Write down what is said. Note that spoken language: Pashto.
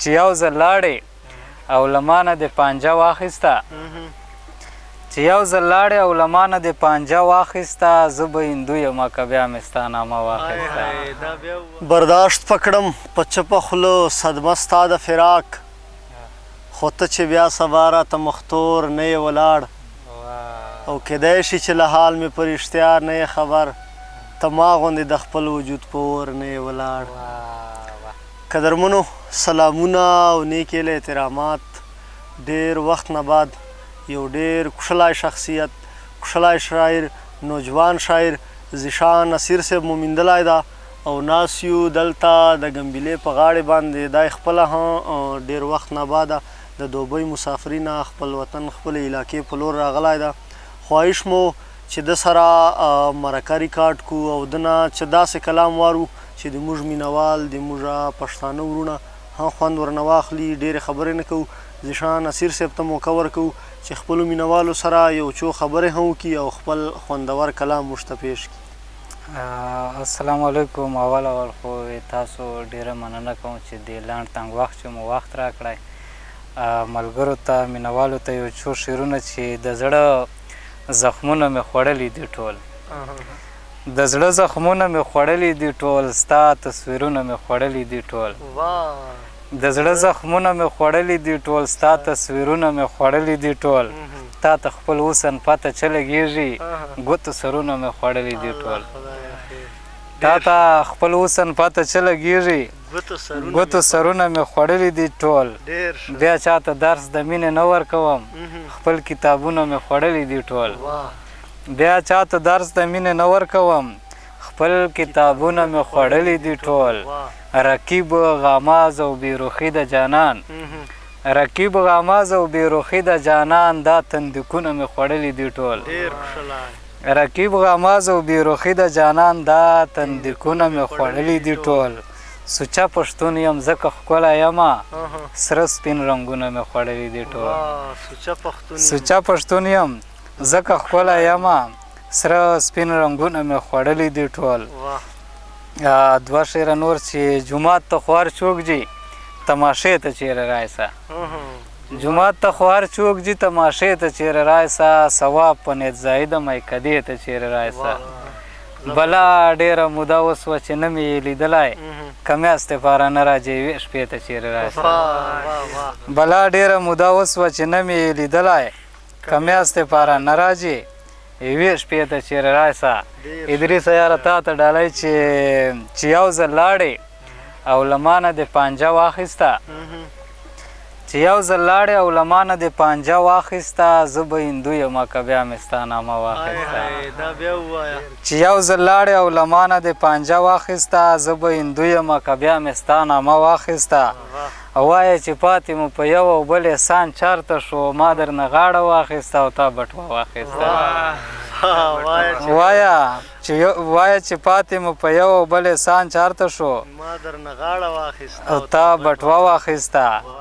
چې یو ځل لاړې او له مانه دې پانجه واخیسته چې یو ځل لاړې او له مانه دې پانجه واخیسته زه به هندو یم که بیا مې ستا نامه واخیسته برداشت پکړم په چپه خوله صدمه ستا د فراق خو ته چې بیا سبا راته مختور نه یې ولاړ او کیدای شي چې له حال مې په رښتیا نه یې خبر ته ما غوندې د خپل وجود په اور نه یې ولاړ قدرمنو سلامونه او نیک له احترامات ډېر وخت نه بعد یو ډېر کوشلی شخصیت کوشلی شاعر نوجوان شاعر ذیشان نصیر صاحب مو موندلی ده او ناست یو دلته د ګمبلې په غاړې باندې دا یې خپله ډېر وخت نه بعده د دوبۍ مسافري نه خپل وطن خپلې علاقې په لور راغلی ده خواهش مو چې د سره مرکه ریکارډ کو او د نه چې داسې کلام وارو چې د موږ مینوال د موږ پښتانه ورونه هم خوند ورنه واخلي ډېرې خبرې نه کوو ذیشان نصیر صاحب ته موقع ورکوو چې خپلو مینوالو سره یو څو خبرې هم وکړي او خپل خوندور کلام موږ ته پیش کړي السلام علیکم اول خو تاسو ډېره مننه کوم چې د لنډ تنګ وخت چې مو وخت راکړی ملګرو ته مینوالو ته یو څو شعرونه چې د زړه زخمونه مې خوړلي دي ټول د زړه زخمونه مې خوړلي دي ټول ستا تصویرونه مې خوړلي دي ټول د زړه زخمونه مې خوړلي دي ټول ستا تصویرونه مې خوړلي دي ټول تا ته خپل حسن پته څه لګېږي ګوتو سرونه مې خوړلي دي ټول تا ته خپل حسن پته څه لګېږي ګوتو سرونه مې خوړلي دي ټول بیا چاته درس د مینې نه ورکوم خپل کتابونه مې خوړلي دي ټول بیا چاته درس د مینې نه ورکوم خپل کتابونه مې خوړلي دي ټول رقیب غماز او بیروخي د جانان رقیب غماز او بیروخي د جانان دا تندکونه مې خوړلي دي ټول رقیب غماز او بیروخي د جانان دا تندکونه مې خوړلي دي ټول سوچه پښتون یم ځکه ښکلی یمه سره سپین رنګونه مې خوړلي دي ټول سوچه پښتون یم ځکه ښکلی یمه سره سپین رنګونه مې خوړلي دي ټول دوه شعره نور چې جومات ته خو هر څوک ځي تماشې ته چیرې رایسه جومات ته خو هر څوک ځي تماشې ته چیرې رایسه ثواب په نیت زایده میکدې ته چیرې رایسه بله ډېره موده وسوه چې نه مې یې لیدلی که میاشتې پاره نه راځې یوې شپې ته چیرې رایسه بله ډېره موده وسوه چې نه مې یې لیدلی که میاشتې پاره نه راځې یوې شپې ته چیرې رایسه ادریسه یاره تا ته ډالۍ چې یو ځل لاړې او له مانه دې پانجه واخیسته چې یو ځل لاړې او له مانه دې پانجه واخیسته زه به هندو یم که بیا مې ستا نامه واخیسته چې یو ځل لاړې او له مانه دې پانجه واخیسته زه به هندو یم که بیا مې ستا نامه واخیسته وایه چې پاتې مو په یو او بل احسان چارته شو ما درنه غاړه واخیسته او تا بټوه واخیسته وایه چې پاتې مو په یو او بل احسان چارته شو ما درنه غاړه واخیسته او تا بټوه واخیسته